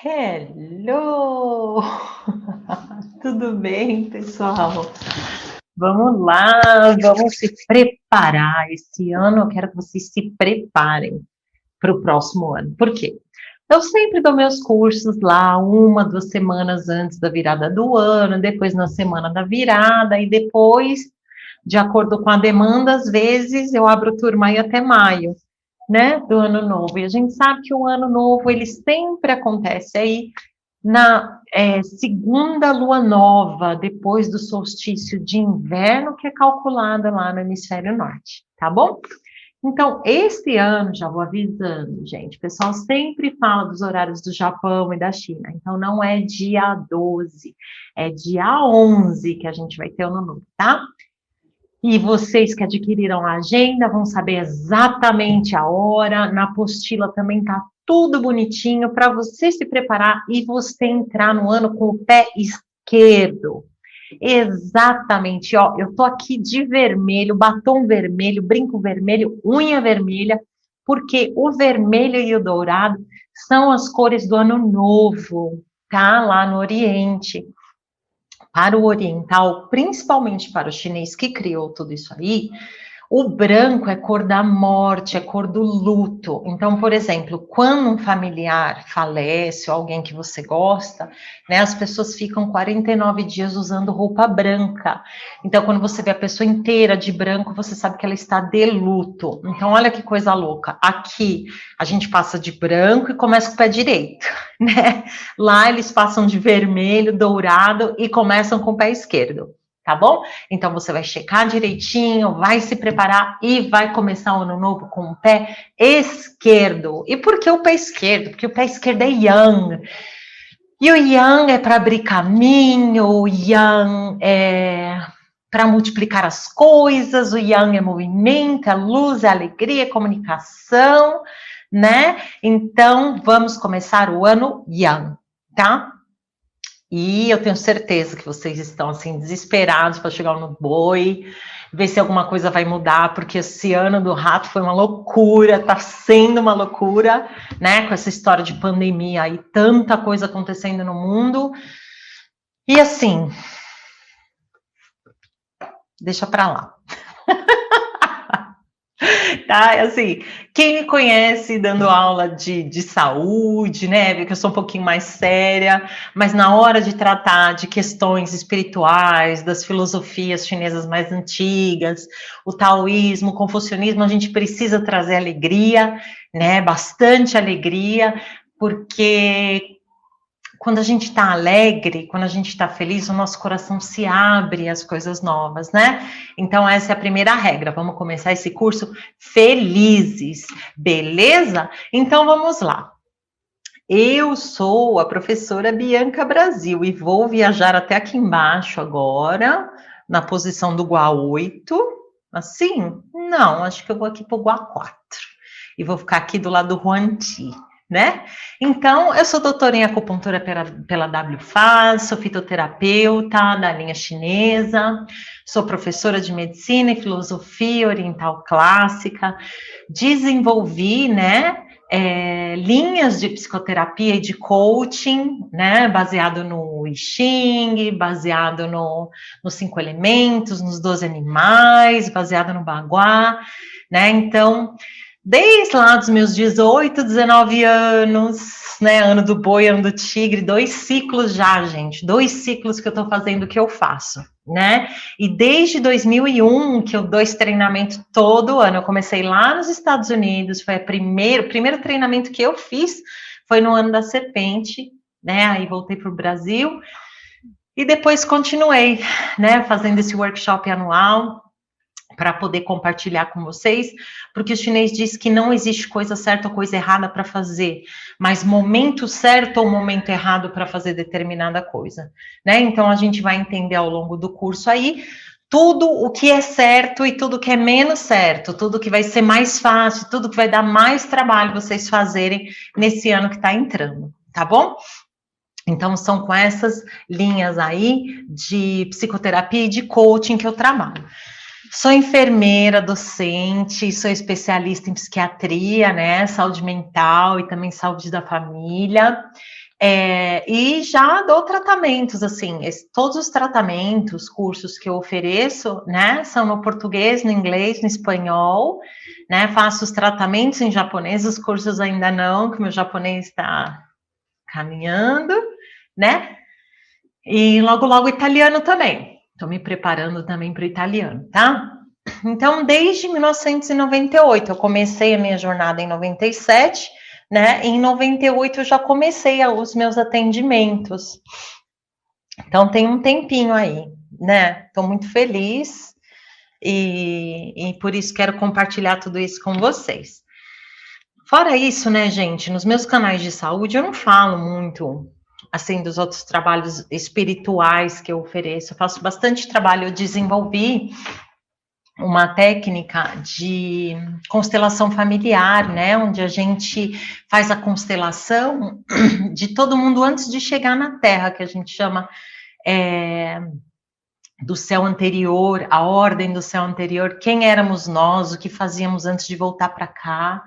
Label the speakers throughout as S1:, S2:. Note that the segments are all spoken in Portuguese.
S1: Hello! Tudo bem, pessoal? Vamos lá, vamos se preparar. Esse ano eu quero que vocês se preparem para o próximo ano. Por quê? Eu sempre dou meus cursos lá 1, 2 semanas antes da virada do ano, depois na semana da virada, e depois, de acordo com a demanda, às vezes eu abro turma aí até maio, né, do ano novo. E a gente sabe que o ano novo, ele sempre acontece aí na segunda lua nova, depois do solstício de inverno, que é calculada lá no hemisfério norte, tá bom? Então, este ano, já vou avisando, gente, o pessoal sempre fala dos horários do Japão e da China, então não é dia 12, é dia 11 que a gente vai ter o ano novo, tá? E vocês que adquiriram a agenda vão saber exatamente a hora. Na apostila também tá tudo bonitinho para você se preparar e você entrar no ano com o pé esquerdo. Exatamente, ó, eu tô aqui de vermelho, batom vermelho, brinco vermelho, unha vermelha, porque o vermelho e o dourado são as cores do ano novo, tá? Lá no Oriente. Para o oriental, principalmente para o chinês que criou tudo isso aí, o branco é cor da morte, é cor do luto. Então, por exemplo, quando um familiar falece ou alguém que você gosta, né, as pessoas ficam 49 dias usando roupa branca. Então, quando você vê a pessoa inteira de branco, você sabe que ela está de luto. Então, olha que coisa louca. Aqui, a gente passa de branco e começa com o pé direito, né? Lá, eles passam de vermelho, dourado e começam com o pé esquerdo. Tá bom? Então você vai checar direitinho, vai se preparar e vai começar o ano novo com o pé esquerdo. E por que o pé esquerdo? Porque o pé esquerdo é yang. E o yang é para abrir caminho, o yang é para multiplicar as coisas, o yang é movimento, é luz, é alegria, é comunicação, né? Então vamos começar o ano yang, tá? E eu tenho certeza que vocês estão assim desesperados para chegar no boi, ver se alguma coisa vai mudar, porque esse ano do rato foi uma loucura, tá sendo uma loucura, né? Com essa história de pandemia aí, tanta coisa acontecendo no mundo. E assim, deixa para lá. Tá? Assim, quem me conhece dando aula de saúde, né, vê que eu sou um pouquinho mais séria, mas na hora de tratar de questões espirituais, das filosofias chinesas mais antigas, o taoísmo, o confucionismo, a gente precisa trazer alegria, né, bastante alegria, porque quando a gente está alegre, quando a gente está feliz, o nosso coração se abre às coisas novas, né? Então, essa é a primeira regra. Vamos começar esse curso felizes, beleza? Então, vamos lá. Eu sou a professora Bianca Brasil e vou viajar até aqui embaixo agora, na posição do Gua 8. Assim? Não, acho que eu vou aqui para o Gua 4. E vou ficar aqui do lado do Huan Ti, né? Então, eu sou doutora em acupuntura pela WFAS, sou fitoterapeuta da linha chinesa, sou professora de medicina e filosofia oriental clássica, desenvolvi, né, linhas de psicoterapia e de coaching, né, baseado no I Ching, baseado nos 5 elementos, nos 12 animais, baseado no Bagua, né, então desde lá dos meus 18, 19 anos, né, ano do boi, ano do tigre, 2 ciclos já, gente, 2 ciclos que eu tô fazendo o que eu faço, né, e desde 2001 que eu dou esse treinamento todo ano, eu comecei lá nos Estados Unidos, foi o primeiro treinamento que eu fiz, foi no ano da serpente, né, aí voltei para o Brasil, e depois continuei, né, fazendo esse workshop anual, para poder compartilhar com vocês, porque o chinês diz que não existe coisa certa ou coisa errada para fazer, mas momento certo ou momento errado para fazer determinada coisa, né? Então a gente vai entender ao longo do curso aí tudo o que é certo e tudo que é menos certo, tudo que vai ser mais fácil, tudo que vai dar mais trabalho vocês fazerem nesse ano que está entrando, tá bom? Então, são com essas linhas aí de psicoterapia e de coaching que eu trabalho. Sou enfermeira, docente, sou especialista em psiquiatria, né, saúde mental e também saúde da família. E já dou tratamentos, assim, todos os tratamentos, cursos que eu ofereço, né, são no português, no inglês, no espanhol, né, faço os tratamentos em japonês, os cursos ainda não, que meu japonês está caminhando, né, e logo, logo italiano também, estou me preparando também para o italiano, tá? Então, desde 1998, eu comecei a minha jornada em 97, né? Em 98 eu já comecei os meus atendimentos. Então, tem um tempinho aí, né? Estou muito feliz e por isso quero compartilhar tudo isso com vocês. Fora isso, né, gente, nos meus canais de saúde eu não falo muito, assim, dos outros trabalhos espirituais que eu ofereço. Eu faço bastante trabalho, eu desenvolvi uma técnica de constelação familiar, né, onde a gente faz a constelação de todo mundo antes de chegar na Terra, que a gente chama do céu anterior, a ordem do céu anterior, quem éramos nós, o que fazíamos antes de voltar para cá,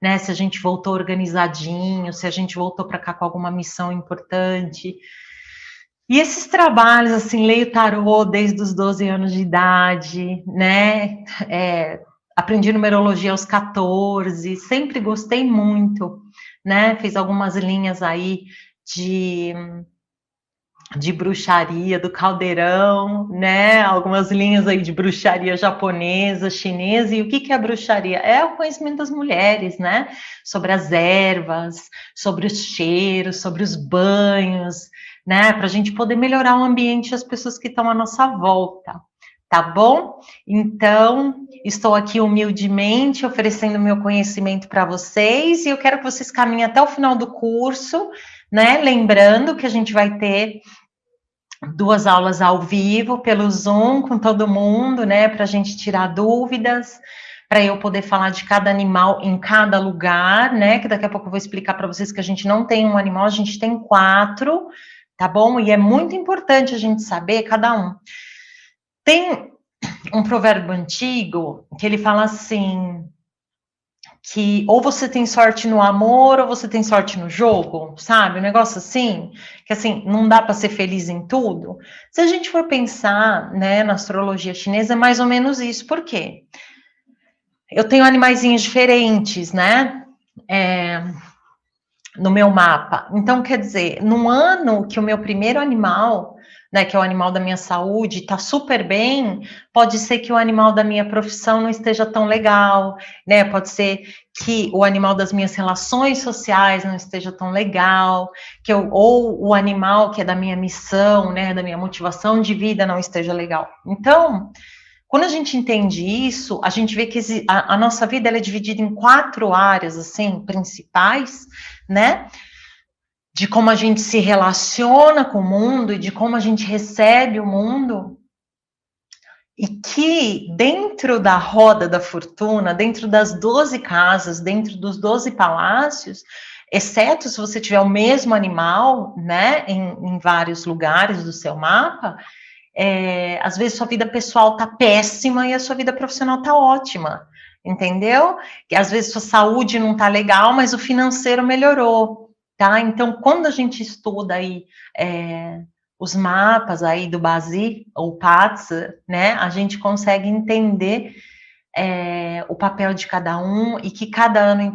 S1: né, se a gente voltou organizadinho, se a gente voltou para cá com alguma missão importante. E esses trabalhos, assim, leio tarô desde os 12 anos de idade, né? Aprendi numerologia aos 14, sempre gostei muito, né? Fiz algumas linhas aí de bruxaria, do caldeirão, né? Algumas linhas aí de bruxaria japonesa, chinesa. E o que é a bruxaria? É o conhecimento das mulheres, né? Sobre as ervas, sobre os cheiros, sobre os banhos, né? Para a gente poder melhorar o ambiente e as pessoas que estão à nossa volta. Tá bom? Então, estou aqui humildemente oferecendo meu conhecimento para vocês e eu quero que vocês caminhem até o final do curso, né? Lembrando que a gente vai ter 2 aulas ao vivo pelo Zoom com todo mundo, né, para a gente tirar dúvidas, para eu poder falar de cada animal em cada lugar, né, que daqui a pouco eu vou explicar para vocês que a gente não tem um animal, a gente tem 4, tá bom? E é muito importante a gente saber cada um. Tem um provérbio antigo que ele fala assim, que ou você tem sorte no amor ou você tem sorte no jogo, sabe? Um negócio assim, que assim, não dá para ser feliz em tudo. Se a gente for pensar, né, na astrologia chinesa, é mais ou menos isso. Por quê? Eu tenho animaizinhos diferentes, né? No meu mapa. Então, quer dizer, num ano que o meu primeiro animal, né, que é o animal da minha saúde, está super bem, pode ser que o animal da minha profissão não esteja tão legal, né? Pode ser que o animal das minhas relações sociais não esteja tão legal, ou o animal que é da minha missão, né, da minha motivação de vida não esteja legal. Então, quando a gente entende isso, a gente vê que a nossa vida ela é dividida em 4 áreas, assim, principais, né? De como a gente se relaciona com o mundo e de como a gente recebe o mundo. E que dentro da roda da fortuna, dentro das 12 casas, dentro dos 12 palácios, exceto se você tiver o mesmo animal, né, em vários lugares do seu mapa, às vezes sua vida pessoal tá péssima e a sua vida profissional tá ótima, entendeu? Que às vezes sua saúde não tá legal, mas o financeiro melhorou, tá? Então, quando a gente estuda aí os mapas aí do Basi ou Patsa, né, a gente consegue entender o papel de cada um e que cada ano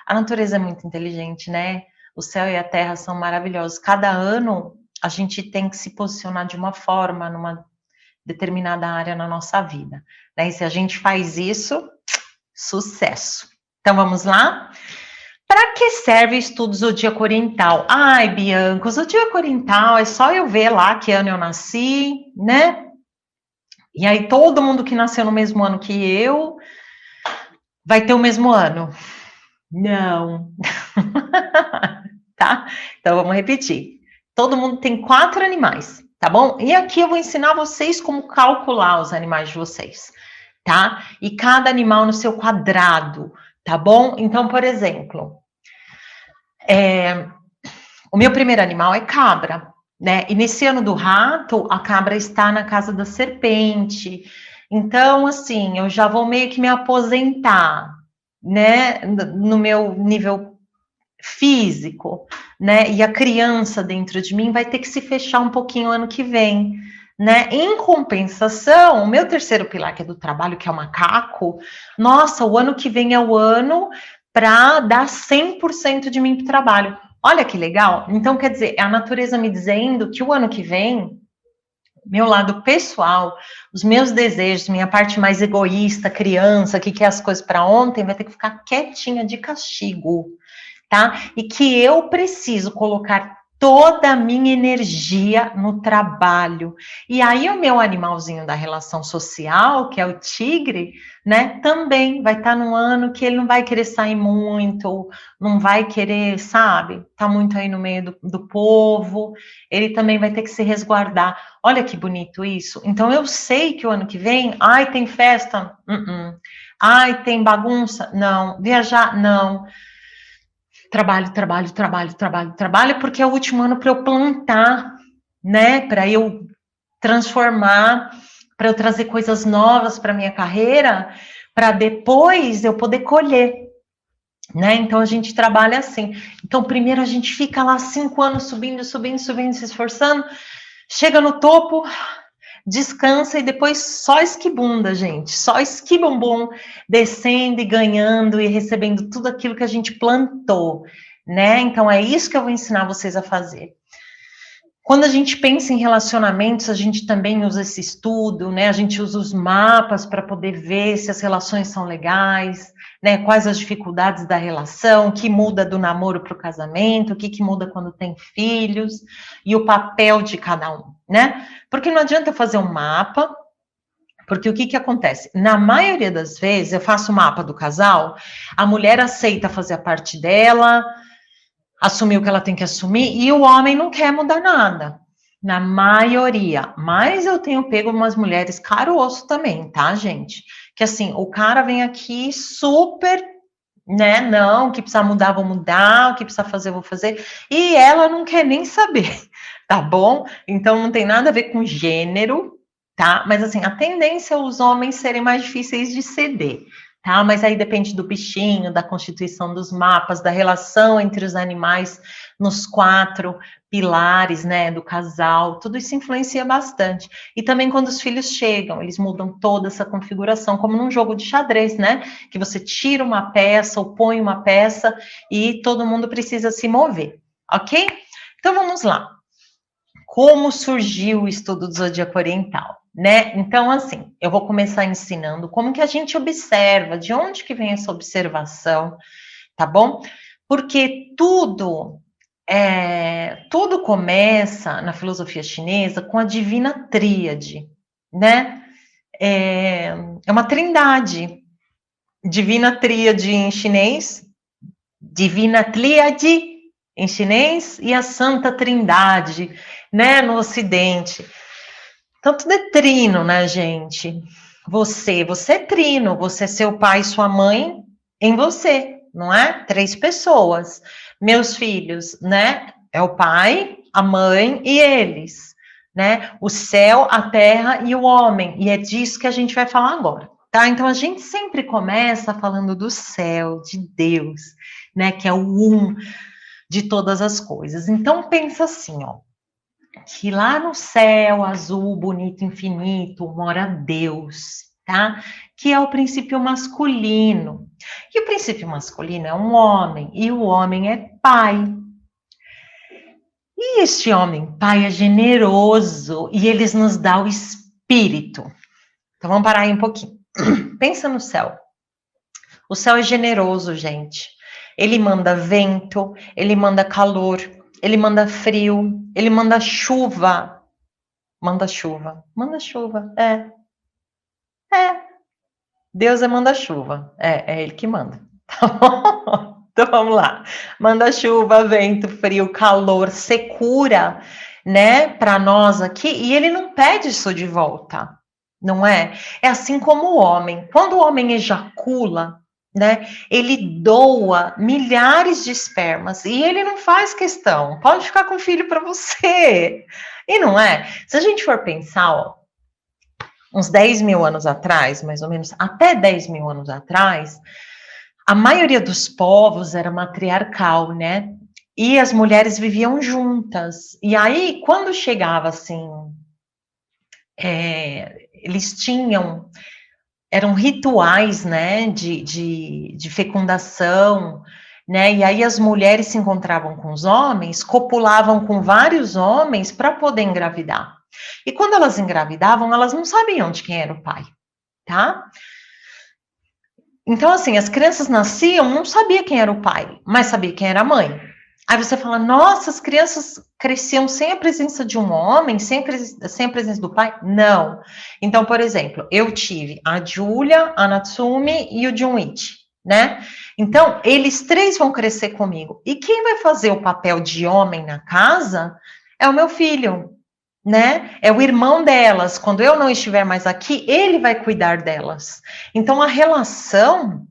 S1: a natureza é muito inteligente, né? O céu e a terra são maravilhosos. Cada ano a gente tem que se posicionar de uma forma, numa determinada área na nossa vida, né? E se a gente faz isso, sucesso. Então vamos lá? Para que serve o estudo zodíaco oriental? Ai, Bianca, o zodíaco oriental é só eu ver lá que ano eu nasci, né? E aí todo mundo que nasceu no mesmo ano que eu vai ter o mesmo ano. Não. Tá? Então vamos repetir. Todo mundo tem 4 animais, tá bom? E aqui eu vou ensinar vocês como calcular os animais de vocês, tá? E cada animal no seu quadrado, tá bom? Então, por exemplo, o meu primeiro animal é cabra, né? E nesse ano do rato, a cabra está na casa da serpente. Então, assim, eu já vou meio que me aposentar, né? No meu nível físico, né? E a criança dentro de mim vai ter que se fechar um pouquinho ano que vem, né? Em compensação, o meu terceiro pilar, que é do trabalho, que é o macaco, nossa, o ano que vem é o ano para dar 100% de mim para o trabalho. Olha que legal. Então, quer dizer, é a natureza me dizendo que o ano que vem, meu lado pessoal, os meus desejos, minha parte mais egoísta, criança, que quer as coisas para ontem, vai ter que ficar quietinha de castigo, tá? E que eu preciso colocar toda a minha energia no trabalho. E aí o meu animalzinho da relação social, que é o tigre, né, também vai estar num ano que ele não vai querer sair muito, não vai querer, sabe, tá muito aí no meio do povo, ele também vai ter que se resguardar. Olha que bonito isso. Então eu sei que o ano que vem, ai, tem festa? Ai, tem bagunça? Não. Viajar? Não. Trabalho, trabalho, trabalho, trabalho, trabalho, porque é o último ano para eu plantar, né? Para eu transformar, para eu trazer coisas novas para minha carreira, para depois eu poder colher, né? Então a gente trabalha assim. Então primeiro a gente fica lá 5 anos subindo, subindo, subindo, se esforçando, chega no topo, descansa e depois só esquibunda, gente, só esquibumbum, descendo e ganhando e recebendo tudo aquilo que a gente plantou, né? Então é isso que eu vou ensinar vocês a fazer. Quando a gente pensa em relacionamentos, a gente também usa esse estudo, né? A gente usa os mapas para poder ver se as relações são legais, né? Quais as dificuldades da relação, o que muda do namoro para o casamento, o que muda quando tem filhos, e o papel de cada um, né? Porque não adianta eu fazer um mapa, porque o que acontece? Na maioria das vezes, eu faço o mapa do casal, a mulher aceita fazer a parte dela, assumir o que ela tem que assumir, e o homem não quer mudar nada, na maioria. Mas eu tenho pego umas mulheres caroço também, tá, gente? Que assim, o cara vem aqui super, né, não, o que precisa mudar, vou mudar, o que precisa fazer, vou fazer, e ela não quer nem saber, tá bom? Então não tem nada a ver com gênero, tá? Mas assim, a tendência é os homens serem mais difíceis de ceder, tá? Mas aí depende do bichinho, da constituição dos mapas, da relação entre os animais nos 4 pilares, né, do casal, tudo isso influencia bastante. E também quando os filhos chegam, eles mudam toda essa configuração, como num jogo de xadrez, né, que você tira uma peça ou põe uma peça e todo mundo precisa se mover, ok? Então vamos lá. Como surgiu o estudo do zodíaco oriental, né? Então, assim, eu vou começar ensinando como que a gente observa, de onde que vem essa observação, tá bom? Porque tudo começa na filosofia chinesa com a divina tríade, né? É uma trindade. Divina tríade em chinês, divina tríade em chinês e a santa trindade, né, no ocidente. Então, tudo é trino, né, gente? Você é trino, você é seu pai e sua mãe em você, não é? 3 pessoas. Meus filhos, né? É o pai, a mãe e eles, né? O céu, a terra e o homem. E é disso que a gente vai falar agora, tá? Então, a gente sempre começa falando do céu, de Deus, né? Que é o de todas as coisas. Então, pensa assim, ó, que lá no céu azul, bonito, infinito, mora Deus, tá? Que é o princípio masculino. E o princípio masculino é um homem, e o homem é pai. E este homem, pai, é generoso, e ele nos dá o espírito. Então vamos parar aí um pouquinho. Pensa no céu. O céu é generoso, gente. Ele manda vento, ele manda calor, ele manda frio, ele manda chuva. Manda chuva. Manda chuva. É. Deus é manda-chuva. É ele que manda. Tá bom? Então vamos lá. Manda chuva, vento, frio, calor, secura, né, para nós aqui, e ele não pede isso de volta, não é? É assim como o homem. Quando o homem ejacula, né, ele doa milhares de espermas e ele não faz questão. Pode ficar com o filho para você. E não é? Se a gente for pensar, ó, uns 10 mil anos atrás, mais ou menos, até 10 mil anos atrás, a maioria dos povos era matriarcal, né? e as mulheres viviam juntas. E aí, quando chegava assim, eles tinham, eram rituais, né, de fecundação, né, e aí as mulheres se encontravam com os homens, copulavam com vários homens para poder engravidar. E quando elas engravidavam, elas não sabiam de quem era o pai, tá? Então, assim, as crianças nasciam, não sabia quem era o pai, mas sabia quem era a mãe. Aí você fala, nossa, as crianças cresciam sem a presença de um homem, sem a presença do pai? Não. Então, por exemplo, eu tive a Julia, a Natsumi e o Junichi, né? Então, eles três vão crescer comigo. E quem vai fazer o papel de homem na casa é o meu filho, né? É o irmão delas. Quando eu não estiver mais aqui, ele vai cuidar delas. Então, a relação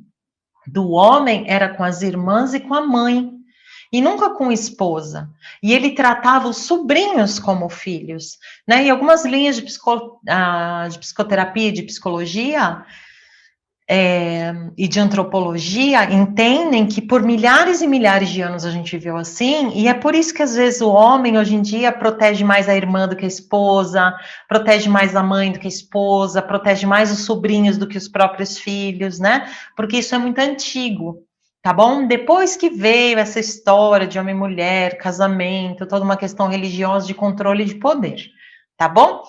S1: do homem era com as irmãs e com a mãe, e nunca com a esposa. E ele tratava os sobrinhos como filhos, né? E algumas linhas de psicoterapia e de psicologia e de antropologia entendem que por milhares e milhares de anos a gente viveu assim, e é por isso que às vezes o homem hoje em dia protege mais a irmã do que a esposa, protege mais a mãe do que a esposa, protege mais os sobrinhos do que os próprios filhos, né? Porque isso é muito antigo, tá bom? Depois que veio essa história de homem e mulher, casamento, toda uma questão religiosa de controle de poder, tá bom?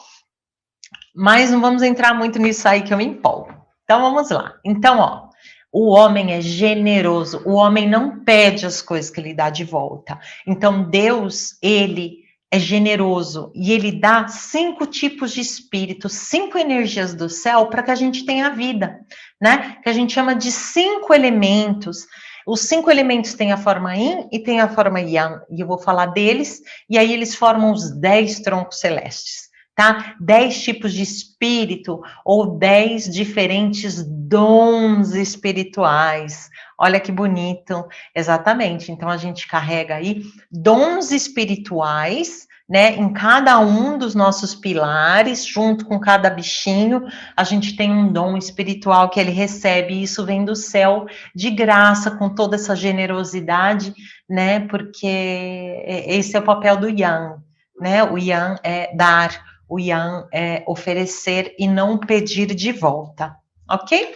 S1: Mas não vamos entrar muito nisso aí que eu me empolgo. Então vamos lá. Então, ó, o homem é generoso, o homem não pede as coisas que ele dá de volta. Então Deus, ele é generoso e ele dá 5 tipos de espírito, 5 energias do céu para que a gente tenha vida, né? Que a gente chama de 5 elementos. Os 5 elementos têm a forma Yin e tem a forma Yang, e eu vou falar deles, e aí eles formam os 10 troncos celestes. Tá? 10 tipos de espírito ou 10 diferentes dons espirituais. Olha que bonito, exatamente. Então a gente carrega aí dons espirituais, né? Em cada um dos nossos pilares, junto com cada bichinho, a gente tem um dom espiritual que ele recebe, e isso vem do céu de graça, com toda essa generosidade, né? Porque esse é o papel do Yang, né? O Yang é dar. O Yang é oferecer e não pedir de volta, ok?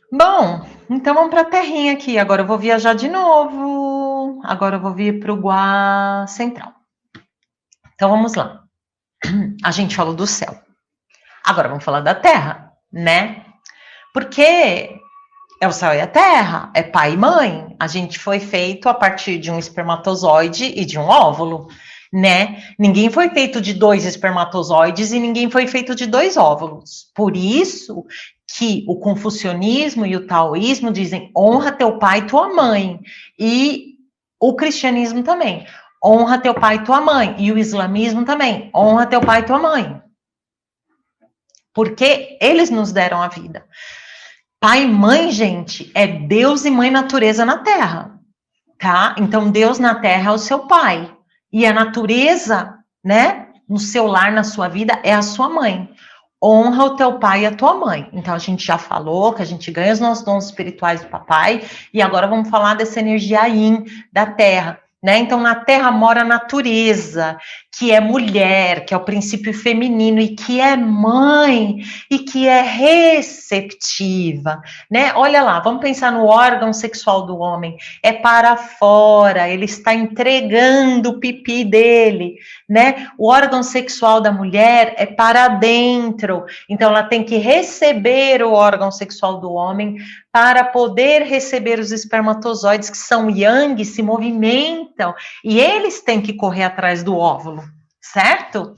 S1: Bom, então vamos para a terrinha aqui. Agora eu vou viajar de novo. Agora eu vou vir para o Guá Central. Então vamos lá. A gente falou do céu. Agora vamos falar da terra, né? Porque é o céu e a terra, é pai e mãe. A gente foi feito a partir de um espermatozoide e de um óvulo, né? Ninguém foi feito de 2 espermatozoides e ninguém foi feito de 2 óvulos. Por isso que o confucionismo e o taoísmo dizem honra teu pai e tua mãe. E o cristianismo também. Honra teu pai e tua mãe. E o islamismo também. Honra teu pai e tua mãe. Porque eles nos deram a vida. Pai e mãe, gente, é Deus e mãe natureza na Terra, tá? Então, Deus na Terra é o seu pai. E a natureza, né, no seu lar, na sua vida, é a sua mãe. Honra o teu pai e a tua mãe. Então, a gente já falou que a gente ganha os nossos dons espirituais do papai, e agora vamos falar dessa energia yin da Terra. Né? Então, na Terra mora a natureza, que é mulher, que é o princípio feminino, e que é mãe, e que é receptiva, né? Olha lá, vamos pensar no órgão sexual do homem, é para fora, ele está entregando o pipi dele, né? O órgão sexual da mulher é para dentro, então ela tem que receber o órgão sexual do homem para poder receber os espermatozoides que são yang, se movimentam, e eles têm que correr atrás do óvulo, certo?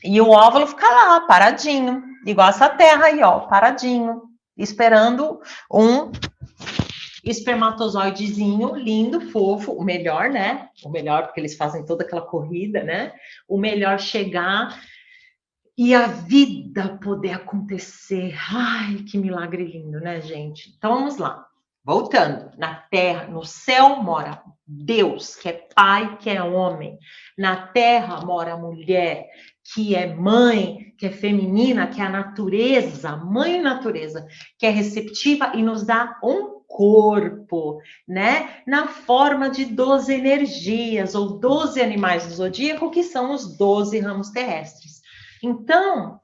S1: E o óvulo fica lá, paradinho, igual essa terra aí, ó, paradinho, esperando um espermatozoidezinho lindo, fofo, o melhor, né? O melhor, porque eles fazem toda aquela corrida, né? O melhor chegar e a vida poder acontecer. Ai, que milagre lindo, né, gente? Então vamos lá. Voltando, na terra, no céu mora Deus, que é pai, que é homem. Na terra mora a mulher, que é mãe, que é feminina, que é a natureza, mãe natureza, que é receptiva e nos dá um corpo, né? Na forma de 12 energias, ou 12 animais do zodíaco, que são os 12 ramos terrestres. Então,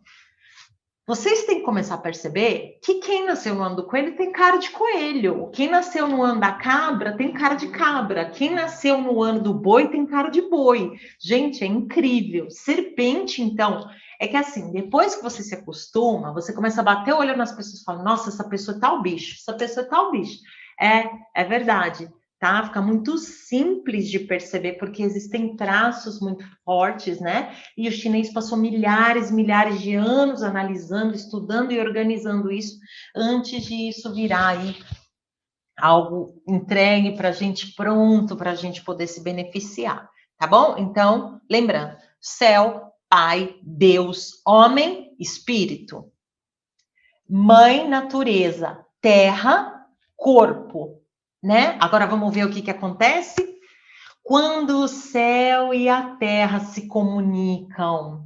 S1: vocês têm que começar a perceber que quem nasceu no ano do coelho tem cara de coelho. Quem nasceu no ano da cabra tem cara de cabra. Quem nasceu no ano do boi tem cara de boi. Gente, é incrível. Serpente, então, é que assim, depois que você se acostuma, você começa a bater o olho nas pessoas e fala, nossa, essa pessoa é tal bicho, essa pessoa é tal bicho. É verdade. Tá? Fica muito simples de perceber, porque existem traços muito fortes, né? E o chinês passou milhares de anos analisando, estudando e organizando isso, antes de isso virar aí algo entregue para a gente, pronto, para a gente poder se beneficiar, tá bom? Então, lembrando, céu, pai, Deus, homem, espírito. Mãe, natureza, terra, corpo. Né? Agora vamos ver o que acontece quando o céu e a terra se comunicam,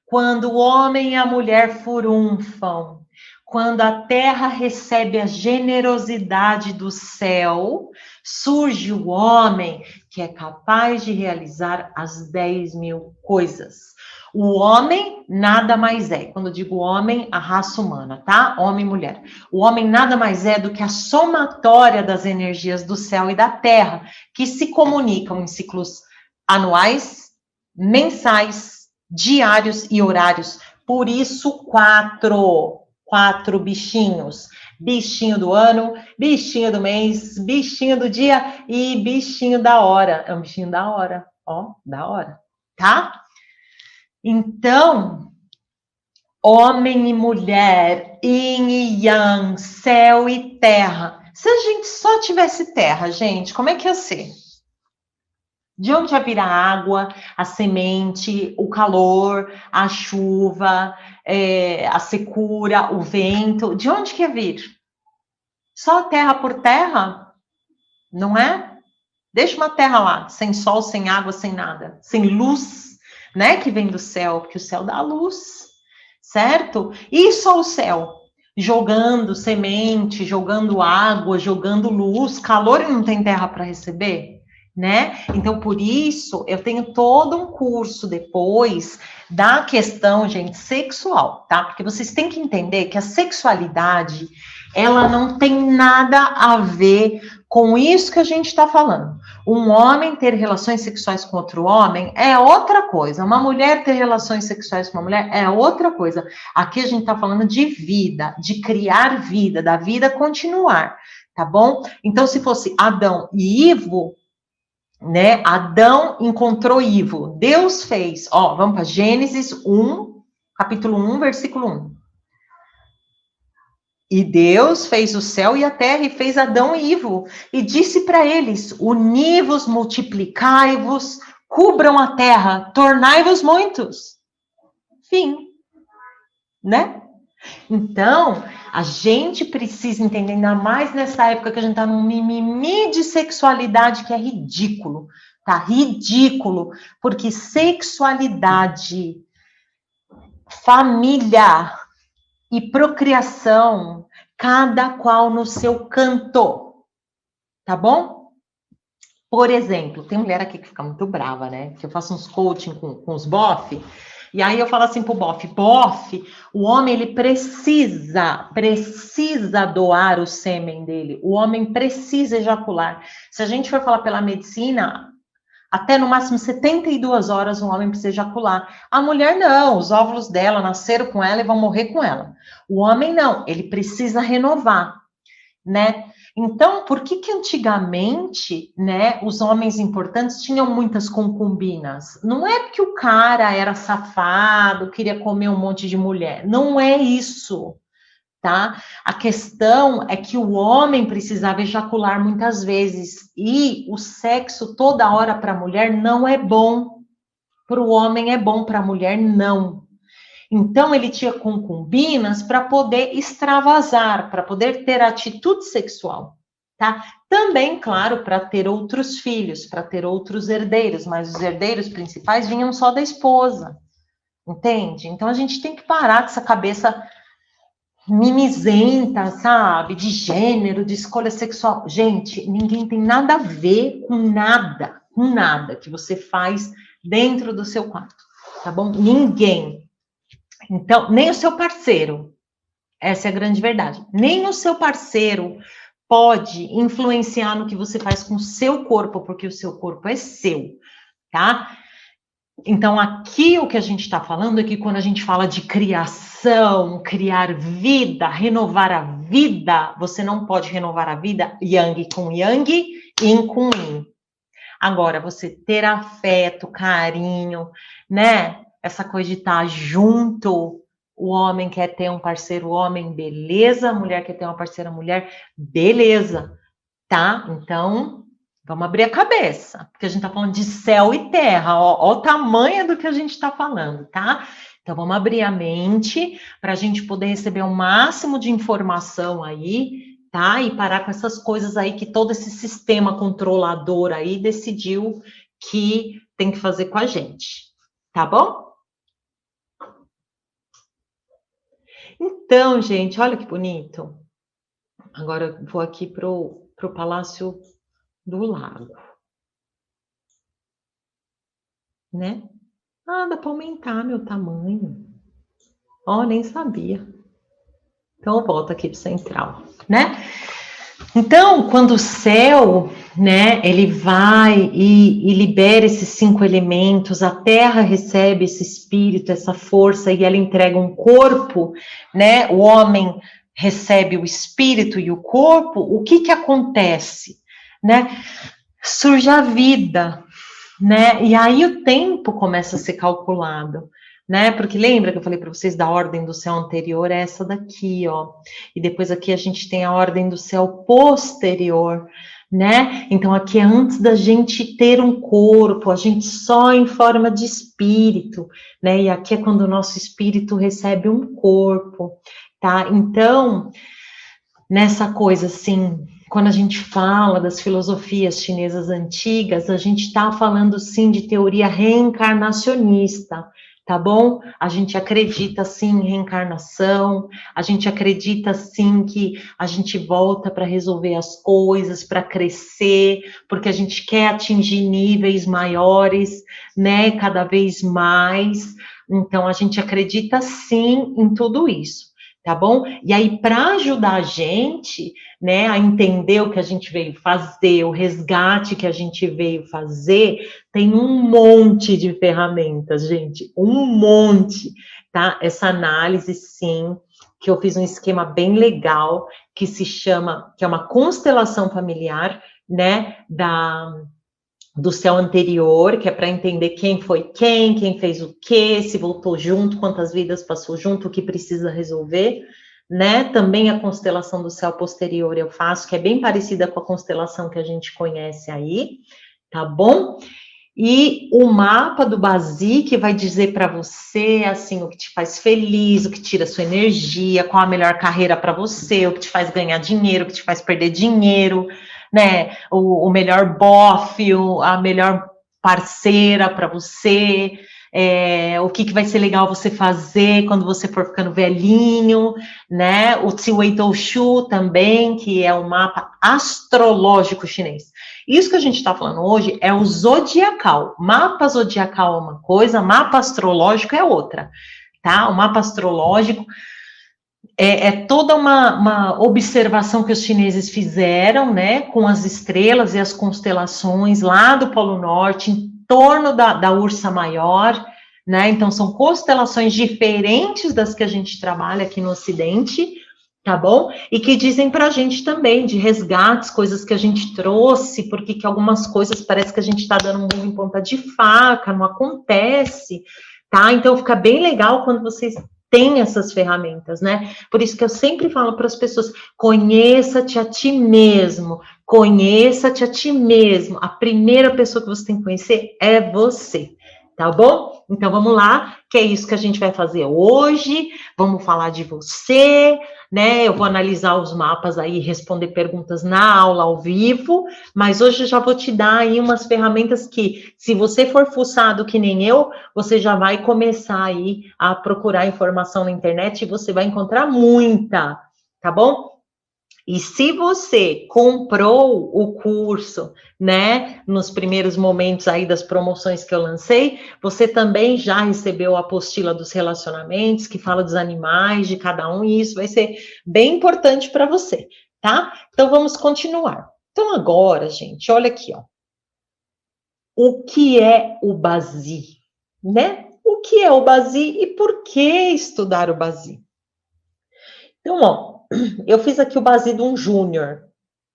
S1: quando o homem e a mulher furunfam, quando a terra recebe a generosidade do céu, surge o homem que é capaz de realizar as 10.000 coisas. O homem nada mais é, quando eu digo homem, a raça humana, tá? Homem e mulher. O homem nada mais é do que a somatória das energias do céu e da terra, que se comunicam em ciclos anuais, mensais, diários e horários. Por isso, quatro bichinhos. Bichinho do ano, bichinho do mês, bichinho do dia e bichinho da hora. É um bichinho da hora, ó, da hora, tá? Então, homem e mulher, yin e yang, céu e terra. Se a gente só tivesse terra, gente, como é que ia ser? De onde ia vir a água, a semente, o calor, a chuva, a secura, o vento? De onde que ia vir? Só terra por terra? Não é? Deixa uma terra lá, sem sol, sem água, sem nada, sem luz, né? Que vem do céu, porque o céu dá luz, certo? E só o céu, jogando semente, jogando água, jogando luz, calor e não tem terra para receber, né? Então, por isso, eu tenho todo um curso depois da questão, gente, sexual, tá? Porque vocês têm que entender que a sexualidade, ela não tem nada a ver com isso que a gente está falando. Um homem ter relações sexuais com outro homem é outra coisa. Uma mulher ter relações sexuais com uma mulher é outra coisa. Aqui a gente está falando de vida, de criar vida, da vida continuar, tá bom? Então, se fosse Adão e Ivo, né? Adão encontrou Ivo. Deus fez, ó, vamos para Gênesis 1, capítulo 1, versículo 1. E Deus fez o céu e a terra, e fez Adão e Ivo, e disse para eles: uni-vos, multiplicai-vos, cubram a terra, tornai-vos muitos. Fim, né? Então, a gente precisa entender, ainda mais nessa época que a gente está num mimimi de sexualidade que é ridículo, tá? Ridículo, porque sexualidade, família e procriação, cada qual no seu canto, tá bom? Por exemplo, tem mulher aqui que fica muito brava, né? Que eu faço uns coaching com os bofe, e aí eu falo assim pro bofe, o homem, ele precisa doar o sêmen dele, o homem precisa ejacular. Se a gente for falar pela medicina, até no máximo 72 horas um homem precisa ejacular. A mulher não, os óvulos dela nasceram com ela e vão morrer com ela. O homem não, ele precisa renovar, né? Então, por que antigamente, né, os homens importantes tinham muitas concubinas? Não é porque o cara era safado, queria comer um monte de mulher. Não é isso, tá? A questão é que o homem precisava ejacular muitas vezes e o sexo toda hora para a mulher não é bom. Para o homem é bom, para a mulher não. Então ele tinha concubinas para poder extravasar, para poder ter atitude sexual, tá? Também, claro, para ter outros filhos, para ter outros herdeiros, mas os herdeiros principais vinham só da esposa, entende? Então a gente tem que parar com essa cabeça mimizenta, sabe? De gênero, de escolha sexual. Gente, ninguém tem nada a ver com nada que você faz dentro do seu quarto, tá bom? Ninguém. Então, nem o seu parceiro. Essa é a grande verdade. Nem o seu parceiro pode influenciar no que você faz com o seu corpo, porque o seu corpo é seu, tá? Então, aqui o que a gente está falando é que quando a gente fala de criação, criar vida, renovar a vida, você não pode renovar a vida yang com yang, yin com yin. Agora, você ter afeto, carinho, né? Essa coisa de estar junto. O homem quer ter um parceiro homem, beleza. A mulher quer ter uma parceira mulher, beleza. Tá? Então, vamos abrir a cabeça, porque a gente está falando de céu e terra, ó o tamanho do que a gente está falando, tá? Então, vamos abrir a mente para a gente poder receber o máximo de informação aí, tá? E parar com essas coisas aí que todo esse sistema controlador aí decidiu que tem que fazer com a gente, tá bom? Então, gente, olha que bonito. Agora eu vou aqui pro Palácio do Lago, né? Ah, dá para aumentar meu tamanho. Ó, nem sabia. Então, eu volto aqui para o central, né? Então, quando o céu, né, ele vai e libera esses 5 elementos, a terra recebe esse espírito, essa força, e ela entrega um corpo, né? O homem recebe o espírito e o corpo, o que acontece, né? Surge a vida, né? E aí o tempo começa a ser calculado, né? Porque lembra que eu falei para vocês da ordem do céu anterior, é essa daqui, ó. E depois aqui a gente tem a ordem do céu posterior, né? Então aqui é antes da gente ter um corpo, a gente só em forma de espírito, né? E aqui é quando o nosso espírito recebe um corpo, tá? Então, nessa coisa assim, quando a gente fala das filosofias chinesas antigas, a gente está falando sim de teoria reencarnacionista, tá bom? A gente acredita sim em reencarnação, a gente acredita sim que a gente volta para resolver as coisas, para crescer, porque a gente quer atingir níveis maiores, né? Cada vez mais. Então a gente acredita sim em tudo isso. Tá bom? E aí, para ajudar a gente, né, a entender o que a gente veio fazer, o resgate que a gente veio fazer, tem um monte de ferramentas, gente, um monte, tá? Essa análise, sim, que eu fiz um esquema bem legal, que se chama, que é uma constelação familiar, né, do céu anterior, que é para entender quem foi quem fez o quê, se voltou junto, quantas vidas passou junto, o que precisa resolver, né? Também a constelação do céu posterior eu faço, que é bem parecida com a constelação que a gente conhece aí, tá bom? E o mapa do Basique vai dizer para você, assim, o que te faz feliz, o que tira sua energia, qual a melhor carreira para você, o que te faz ganhar dinheiro, o que te faz perder dinheiro, né? O melhor bofe, a melhor parceira para você, o que vai ser legal você fazer quando você for ficando velhinho, né? O Tsiwei Shu também, que é um mapa astrológico chinês. Isso que a gente está falando hoje é o zodiacal. Mapa zodiacal é uma coisa, mapa astrológico é outra, tá? O mapa astrológico é toda uma observação que os chineses fizeram, né, com as estrelas e as constelações lá do Polo Norte, em torno da Ursa Maior, né? Então são constelações diferentes das que a gente trabalha aqui no Ocidente, tá bom? E que dizem pra gente também de resgates, coisas que a gente trouxe, porque que algumas coisas parece que a gente tá dando um murro em ponta de faca, não acontece, tá? Então fica bem legal quando vocês têm essas ferramentas, né? Por isso que eu sempre falo para as pessoas, conheça-te a ti mesmo, conheça-te a ti mesmo. A primeira pessoa que você tem que conhecer é você, tá bom? Então vamos lá, que é isso que a gente vai fazer hoje. Vamos falar de você, né? Eu vou analisar os mapas aí, responder perguntas na aula ao vivo, mas hoje eu já vou te dar aí umas ferramentas que, se você for fuçado que nem eu, você já vai começar aí a procurar informação na internet e você vai encontrar muita, tá bom? E se você comprou o curso, né, nos primeiros momentos aí das promoções que eu lancei, você também já recebeu a apostila dos relacionamentos, que fala dos animais de cada um, e isso vai ser bem importante para você, tá? Então vamos continuar. Então agora, gente, olha aqui, ó. O que é o Bazi, né? O que é o Bazi e por que estudar o Bazi? Então, ó, eu fiz aqui o Bazi de um júnior,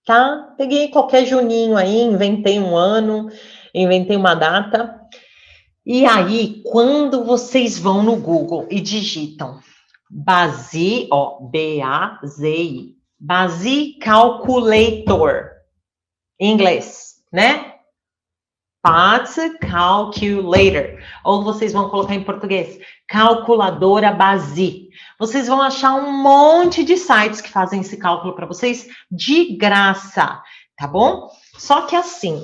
S1: tá? Peguei qualquer juninho aí, inventei um ano, inventei uma data. E aí, quando vocês vão no Google e digitam Bazi, ó, B-A-Z-I, Bazi Calculator, em inglês, né? Path Calculator, ou vocês vão colocar em português, calculadora Bazi. Vocês vão achar um monte de sites que fazem esse cálculo para vocês de graça, tá bom? Só que assim,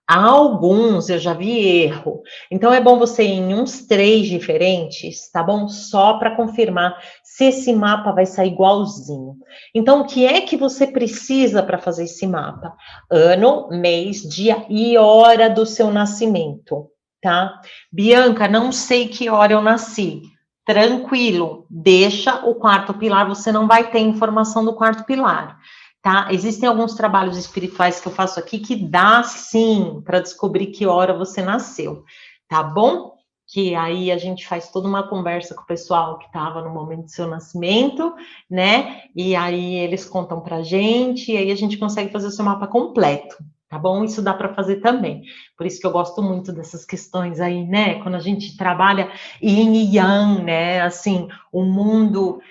S1: alguns eu já vi erro. Então é bom você ir em uns 3 diferentes, tá bom? Só para confirmar se esse mapa vai sair igualzinho. Então, o que é que você precisa para fazer esse mapa? Ano, mês, dia e hora do seu nascimento, tá? Bianca, não sei que hora eu nasci. Tranquilo, deixa o quarto pilar, você não vai ter informação do quarto pilar. Tá? Existem alguns trabalhos espirituais que eu faço aqui que dá sim para descobrir que hora você nasceu, tá bom? Que aí a gente faz toda uma conversa com o pessoal que estava no momento do seu nascimento, né? E aí eles contam pra gente, e aí a gente consegue fazer o seu mapa completo, tá bom? Isso dá para fazer também. Por isso que eu gosto muito dessas questões aí, né? Quando a gente trabalha yin e yang, né? Assim, o mundo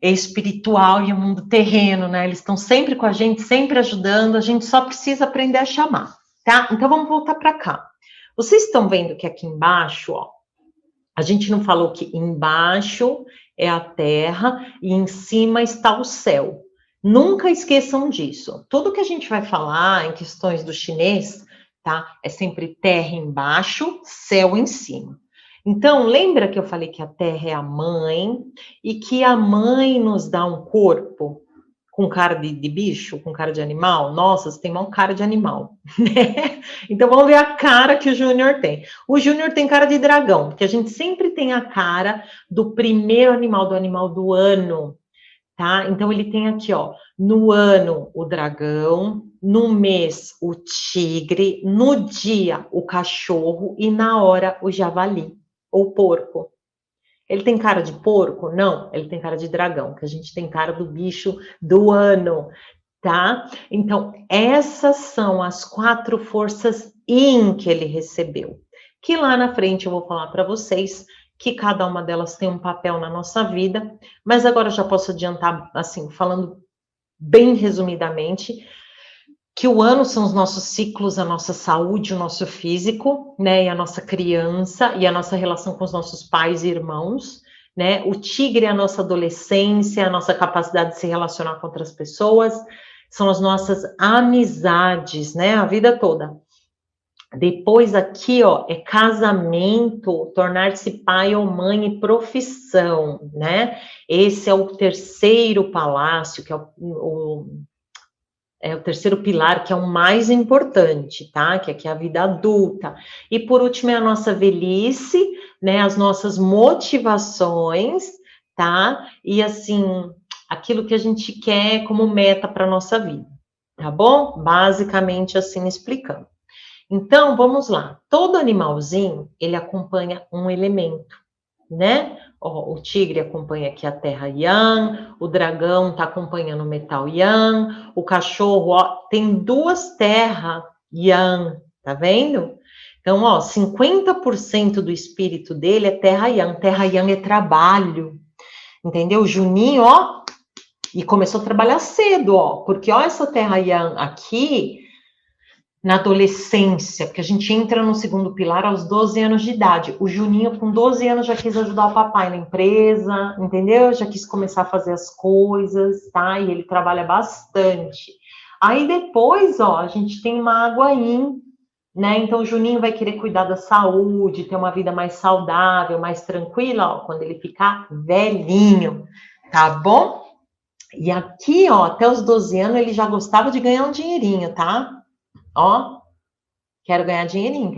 S1: espiritual e o mundo terreno, né? Eles estão sempre com a gente, sempre ajudando, a gente só precisa aprender a chamar, tá? Então vamos voltar para cá. Vocês estão vendo que aqui embaixo, ó, a gente não falou que embaixo é a terra e em cima está o céu. Nunca esqueçam disso. Tudo que a gente vai falar em questões do chinês, tá? É sempre terra embaixo, céu em cima. Então, lembra que eu falei que a terra é a mãe e que a mãe nos dá um corpo com cara de bicho, com cara de animal? Nossa, você tem uma cara de animal, né? Então, vamos ver a cara que o Júnior tem. O Júnior tem cara de dragão, porque a gente sempre tem a cara do primeiro animal, do animal do ano, tá? Então, ele tem aqui, ó, no ano, o dragão, no mês, o tigre, no dia, o cachorro e na hora, o javali ou porco. Ele tem cara de porco? Não, ele tem cara de dragão, que a gente tem cara do bicho do ano, tá? Então, essas são as 4 forças Yin que ele recebeu, que lá na frente eu vou falar para vocês que cada uma delas tem um papel na nossa vida, mas agora eu já posso adiantar, assim, falando bem resumidamente, que o ano são os nossos ciclos, a nossa saúde, o nosso físico, né, e a nossa criança, e a nossa relação com os nossos pais e irmãos, né, o tigre é a nossa adolescência, a nossa capacidade de se relacionar com outras pessoas, são as nossas amizades, né, a vida toda. Depois aqui, ó, é casamento, tornar-se pai ou mãe e profissão, né, esse é o terceiro palácio, que é o terceiro pilar, que é o mais importante, tá? Que aqui é a vida adulta. E por último é a nossa velhice, né? As nossas motivações, tá? E assim, aquilo que a gente quer como meta para nossa vida, tá bom? Basicamente assim explicando. Então, vamos lá. Todo animalzinho, ele acompanha um elemento, né? Ó, o tigre acompanha aqui a terra yang, o dragão está acompanhando o metal yang, o cachorro, ó, tem 2 terras yang, tá vendo? Então, ó, 50% do espírito dele é terra yang é trabalho, entendeu? O Juninho, ó, e começou a trabalhar cedo, ó, porque ó, essa terra yang aqui, na adolescência, porque a gente entra no segundo pilar aos 12 anos de idade. O Juninho, com 12 anos, já quis ajudar o papai na empresa, entendeu? Já quis começar a fazer as coisas, tá? E ele trabalha bastante. Aí depois, ó, a gente tem uma água in, né? Então o Juninho vai querer cuidar da saúde, ter uma vida mais saudável, mais tranquila, ó, quando ele ficar velhinho, tá bom? E aqui, ó, até os 12 anos ele já gostava de ganhar um dinheirinho, tá? Ó, quero ganhar dinheirinho,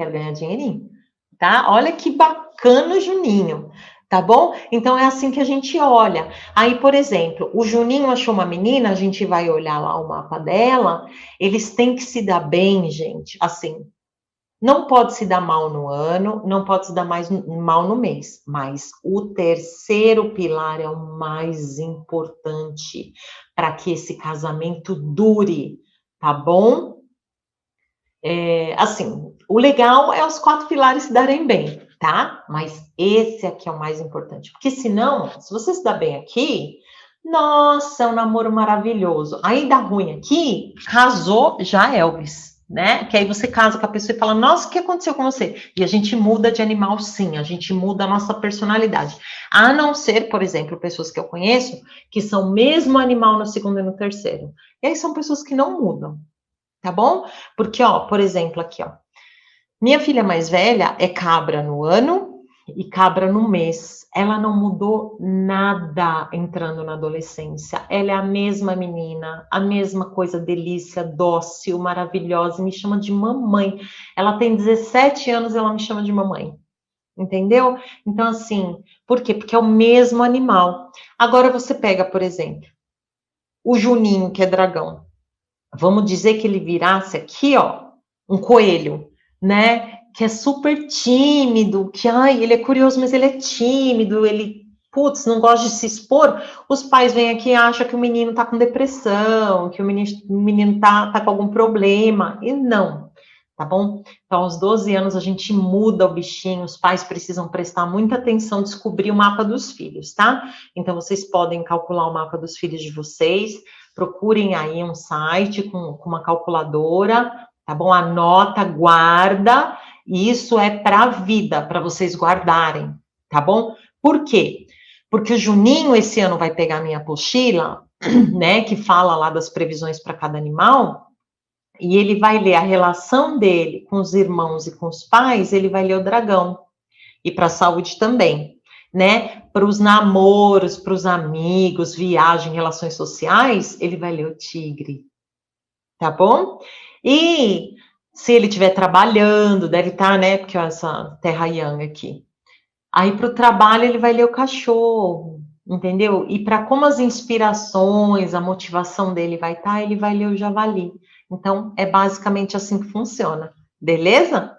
S1: tá? Olha que bacana o Juninho, tá bom? Então é assim que a gente olha. Aí, por exemplo, o Juninho achou uma menina, a gente vai olhar lá o mapa dela, eles têm que se dar bem, gente, assim, não pode se dar mal no ano, não pode se dar mais mal no mês, mas o terceiro pilar é o mais importante para que esse casamento dure, tá bom? Assim, o legal é os 4 pilares se darem bem, tá? Mas esse aqui é o mais importante, porque senão, se você se dá bem aqui, nossa, é um namoro maravilhoso. Aí dá ruim aqui, casou, já Elvis, né? Que aí você casa com a pessoa e fala, nossa, o que aconteceu com você? E a gente muda de animal sim, a gente muda a nossa personalidade. A não ser, por exemplo, pessoas que eu conheço, que são mesmo animal no segundo e no terceiro. E aí são pessoas que não mudam, tá bom? Porque, ó, por exemplo, aqui, ó. Minha filha mais velha é cabra no ano e cabra no mês. Ela não mudou nada entrando na adolescência. Ela é a mesma menina, a mesma coisa, delícia, dócil, maravilhosa, e me chama de mamãe. Ela tem 17 anos e ela me chama de mamãe. Entendeu? Então, assim, por quê? Porque é o mesmo animal. Agora você pega, por exemplo, o Juninho, que é dragão. Vamos dizer que ele virasse aqui, ó, um coelho, né? Que é super tímido, que, ai, ele é curioso, mas ele é tímido, ele, putz, não gosta de se expor. Os pais vêm aqui e acham que o menino tá com depressão, que o menino tá com algum problema, e não, tá bom? Então, aos 12 anos, a gente muda o bichinho, os pais precisam prestar muita atenção, descobrir o mapa dos filhos, tá? Então, vocês podem calcular o mapa dos filhos de vocês, procurem aí um site com uma calculadora, tá bom? Anota, guarda, e isso é para a vida, para vocês guardarem, tá bom? Por quê? Porque o Juninho esse ano vai pegar minha apostila, né, que fala lá das previsões para cada animal, e ele vai ler a relação dele com os irmãos e com os pais, ele vai ler o dragão, e para a saúde também, né? Para os namoros, para os amigos, viagem, relações sociais, ele vai ler o tigre, tá bom? E se ele estiver trabalhando, deve estar, né? Porque ó, essa terra yang aqui. Aí para o trabalho ele vai ler o cachorro, entendeu? E para como as inspirações, a motivação dele vai estar, ele vai ler o javali. Então é basicamente assim que funciona, beleza?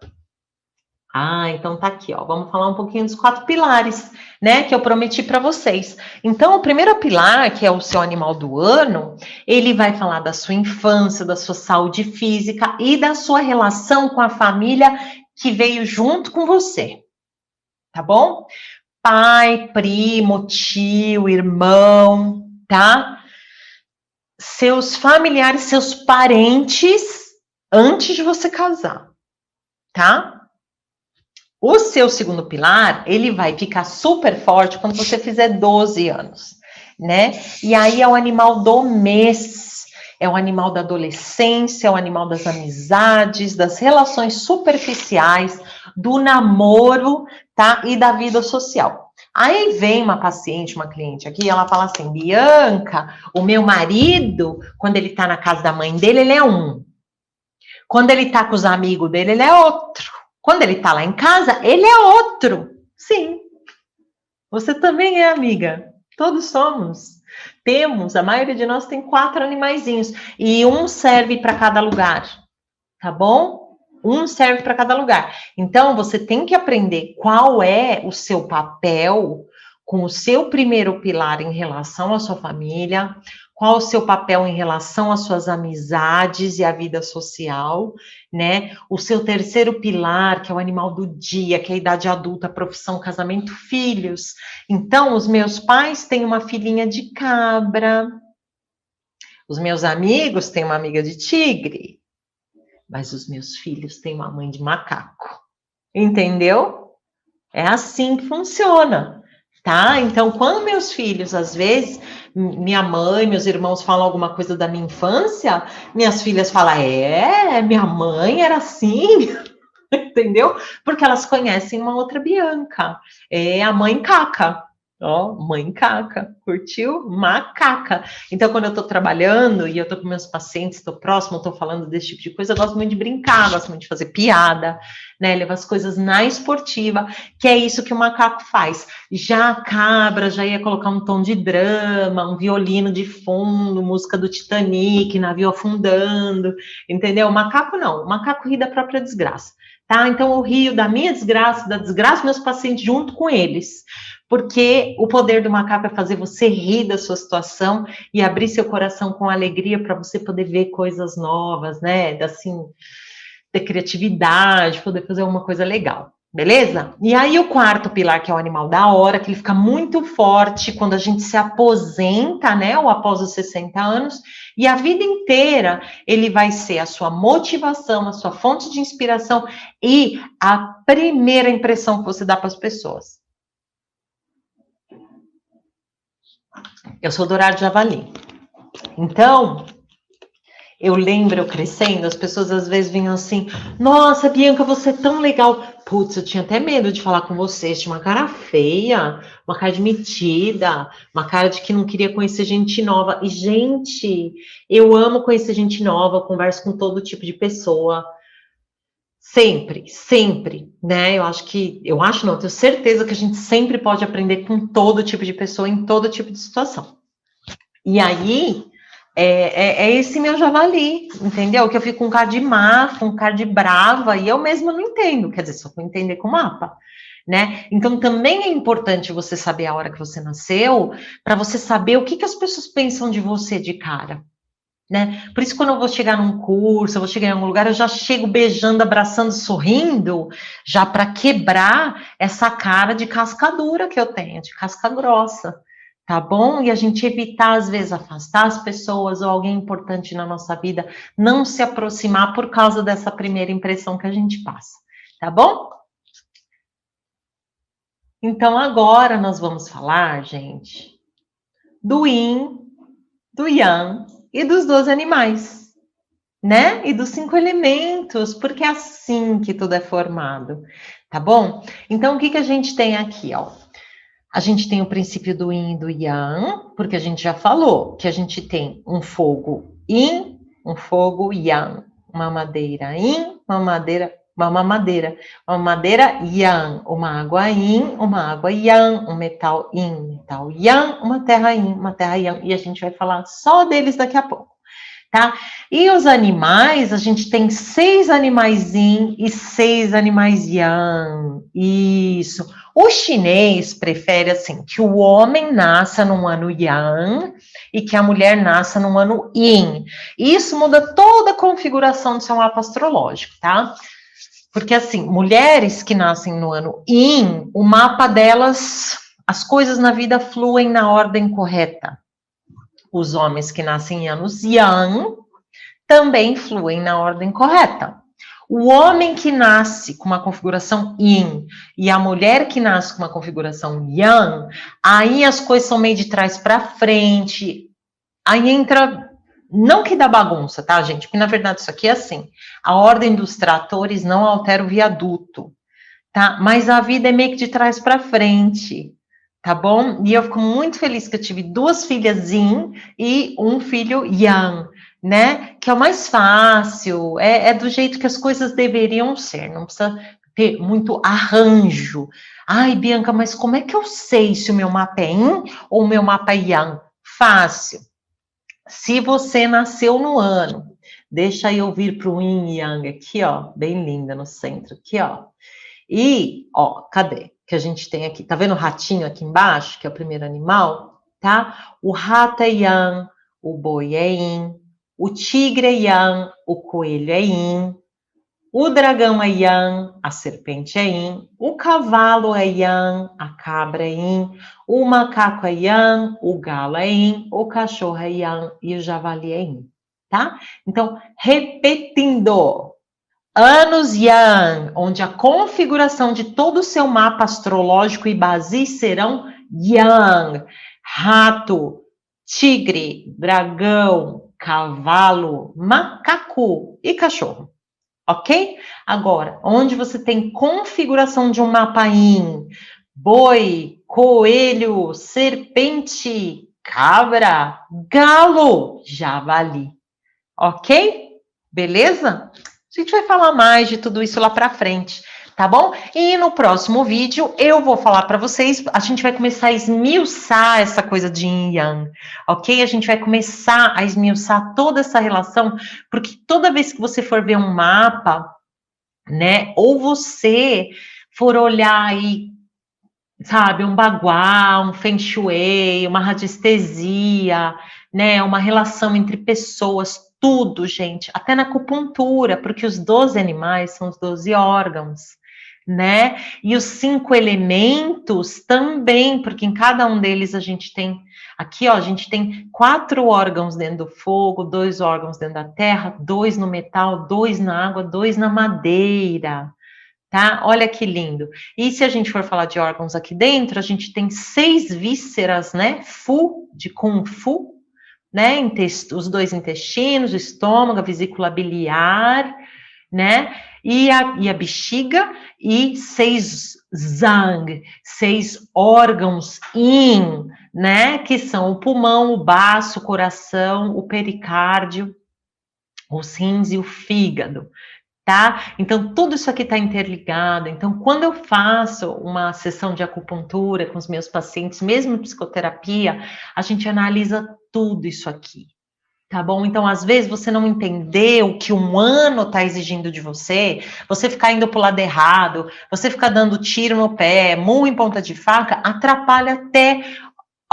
S1: Ah, então tá aqui, ó. Vamos falar um pouquinho dos 4 pilares, né, que eu prometi para vocês. Então, o primeiro pilar, que é o seu animal do ano, ele vai falar da sua infância, da sua saúde física e da sua relação com a família que veio junto com você, tá bom? Pai, primo, tio, irmão, tá? Seus familiares, seus parentes, antes de você casar, tá? O seu segundo pilar, ele vai ficar super forte quando você fizer 12 anos, né? E aí é o animal do mês, é o animal da adolescência, é o animal das amizades, das relações superficiais, do namoro, tá? E da vida social. Aí vem uma paciente, uma cliente aqui, ela fala assim: Bianca, o meu marido, quando ele tá na casa da mãe dele, ele é um. Quando ele tá com os amigos dele, ele é outro. Quando ele tá lá em casa, ele é outro. Sim, você também é amiga. Todos somos. Temos, a maioria de nós tem 4 animaizinhos. E um serve para cada lugar, tá bom? Um serve para cada lugar. Então, você tem que aprender qual é o seu papel com o seu primeiro pilar em relação à sua família, qual o seu papel em relação às suas amizades e à vida social, né? O seu terceiro pilar, que é o animal do dia, que é a idade adulta, profissão, casamento, filhos. Então, os meus pais têm uma filhinha de cabra, os meus amigos têm uma amiga de tigre, mas os meus filhos têm uma mãe de macaco. Entendeu? É assim que funciona, tá? Então, quando meus filhos, às vezes, minha mãe, meus irmãos falam alguma coisa da minha infância, minhas filhas falam, minha mãe era assim, entendeu? Porque elas conhecem uma outra Bianca, é a mãe Caca. Ó, mãe Caca, curtiu? Macaca. Então, quando eu tô trabalhando e eu tô com meus pacientes, tô próximo, tô falando desse tipo de coisa, eu gosto muito de brincar, gosto muito de fazer piada, né? Levar as coisas na esportiva, que é isso que o macaco faz. Já a cabra já ia colocar um tom de drama, um violino de fundo, música do Titanic, navio afundando, entendeu? O macaco não, o macaco ri da própria desgraça. Tá? Então, eu rio da minha desgraça, da desgraça dos meus pacientes junto com eles. Porque o poder do macaco é fazer você rir da sua situação e abrir seu coração com alegria para você poder ver coisas novas, né? Assim, ter criatividade, poder fazer alguma coisa legal. Beleza? E aí o quarto pilar, que é o animal da hora, que ele fica muito forte quando a gente se aposenta, né? Ou após os 60 anos, e a vida inteira ele vai ser a sua motivação, a sua fonte de inspiração e a primeira impressão que você dá para as pessoas. Eu sou do horário de javali. Então, eu lembro eu crescendo, as pessoas às vezes vinham assim, nossa, Bianca, você é tão legal. Putz, eu tinha até medo de falar com você, tinha uma cara feia, uma cara de metida, uma cara de que não queria conhecer gente nova. E, gente, eu amo conhecer gente nova, converso com todo tipo de pessoa. Sempre, sempre, né? Eu acho não, tenho certeza que a gente sempre pode aprender com todo tipo de pessoa, em todo tipo de situação. E aí, é esse meu javali, entendeu? Que eu fico com cara de má, com cara de brava, e eu mesma não entendo, quer dizer, só vou entender com o mapa, né? Então, também é importante você saber a hora que você nasceu, para você saber o que, que as pessoas pensam de você de cara, né? Por isso, quando eu vou chegar num curso, eu vou chegar em algum lugar, eu já chego beijando, abraçando, sorrindo, já para quebrar essa cara de casca dura que eu tenho, de casca grossa, tá bom? E a gente evitar, às vezes, afastar as pessoas ou alguém importante na nossa vida, não se aproximar por causa dessa primeira impressão que a gente passa, tá bom? Então, agora nós vamos falar, gente, do yin, do yang e dos 12 animais, né? E dos 5 elementos, porque é assim que tudo é formado, tá bom? Então, o que que a gente tem aqui, ó? A gente tem o princípio do yin e do yang, porque a gente já falou que a gente tem um fogo yin, um fogo yang, uma madeira yin, uma madeira yang, uma água yin, uma água yang, um metal yin, metal yang, uma terra yin, uma terra yang, e a gente vai falar só deles daqui a pouco. Tá? E os animais, a gente tem 6 animais yin e 6 animais yang. Isso. O chinês prefere assim que o homem nasça num ano yang e que a mulher nasça num ano yin. Isso muda toda a configuração do seu mapa astrológico, tá? Porque assim, mulheres que nascem no ano yin, o mapa delas, as coisas na vida fluem na ordem correta. Os homens que nascem em anos yang também fluem na ordem correta. O homem que nasce com uma configuração yin e a mulher que nasce com uma configuração yang, aí as coisas são meio de trás para frente. Aí entra, não que dá bagunça, tá, gente? Porque na verdade isso aqui é assim: a ordem dos tratores não altera o viaduto, tá? Mas a vida é meio que de trás para frente. Tá bom? E eu fico muito feliz que eu tive 2 filhas yin e um filho yang, né? Que é o mais fácil, é do jeito que as coisas deveriam ser, não precisa ter muito arranjo. Ai, Bianca, mas como é que eu sei se o meu mapa é yin ou o meu mapa é yang? Fácil. Se você nasceu no ano, deixa eu vir para o yin e yang aqui, ó, bem linda no centro, aqui, ó. E, ó, cadê? Que a gente tem aqui, tá vendo o ratinho aqui embaixo, que é o primeiro animal, tá? O rato é yang, o boi é yin, o tigre é yang, o coelho é yin, o dragão é yang, a serpente é yin, o cavalo é yang, a cabra é yin, o macaco é yang, o galo é yin, o cachorro é yang e o javali é yin, tá? Então, repetindo, Anos Yang, onde a configuração de todo o seu mapa astrológico e base serão Yang. Rato, tigre, dragão, cavalo, macaco e cachorro. Ok? Agora, onde você tem configuração de um mapa Yin, boi, coelho, serpente, cabra, galo, javali. Ok? Beleza? A gente vai falar mais de tudo isso lá para frente, tá bom? E no próximo vídeo eu vou falar para vocês, a gente vai começar a esmiuçar essa coisa de Yin e Yang, ok? A gente vai começar a esmiuçar toda essa relação, porque toda vez que você for ver um mapa, né, ou você for olhar aí, sabe, um baguá, um feng shui, uma radiestesia, né, uma relação entre pessoas, tudo, gente, até na acupuntura, porque os 12 animais são os 12 órgãos, né, e os 5 elementos também, porque em cada um deles a gente tem, aqui ó, a gente tem 4 órgãos dentro do fogo, 2 órgãos dentro da terra, 2 no metal, 2 na água, 2 na madeira, tá? Olha que lindo. E se a gente for falar de órgãos aqui dentro, a gente tem 6 vísceras, né? Fu, de Kung Fu, né? Os 2 intestinos, o estômago, a vesícula biliar, né? E a bexiga, e 6 Zang, 6 órgãos Yin, né? Que são o pulmão, o baço, o coração, o pericárdio, os rins e o fígado. Tá? Então, tudo isso aqui está interligado. Então, quando eu faço uma sessão de acupuntura com os meus pacientes, mesmo em psicoterapia, a gente analisa tudo isso aqui, tá bom? Então, às vezes, você não entender o que um ano está exigindo de você, você ficar indo para o lado errado, você ficar dando tiro no pé, murro em ponta de faca, atrapalha até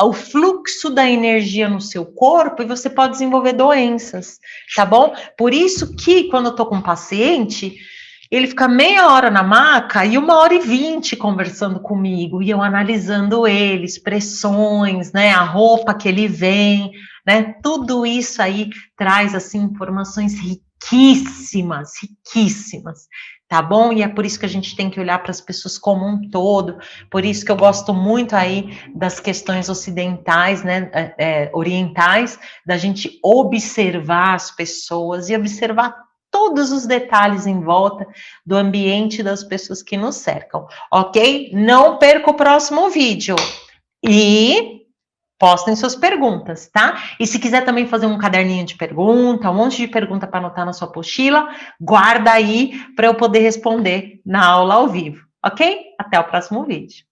S1: o fluxo da energia no seu corpo e você pode desenvolver doenças, tá bom? Por isso que quando eu tô com um paciente, ele fica meia hora na maca e 1h20 conversando comigo e eu analisando ele, expressões, né, a roupa que ele vem, né, tudo isso aí traz, assim, informações riquíssimas, riquíssimas, tá bom? E é por isso que a gente tem que olhar para as pessoas como um todo, por isso que eu gosto muito aí das questões ocidentais, né, orientais, da gente observar as pessoas e observar todos os detalhes em volta do ambiente das pessoas que nos cercam, ok? Não perca o próximo vídeo e postem suas perguntas, tá? E se quiser também fazer um caderninho de pergunta, um monte de pergunta para anotar na sua apostila, guarda aí para eu poder responder na aula ao vivo, ok? Até o próximo vídeo.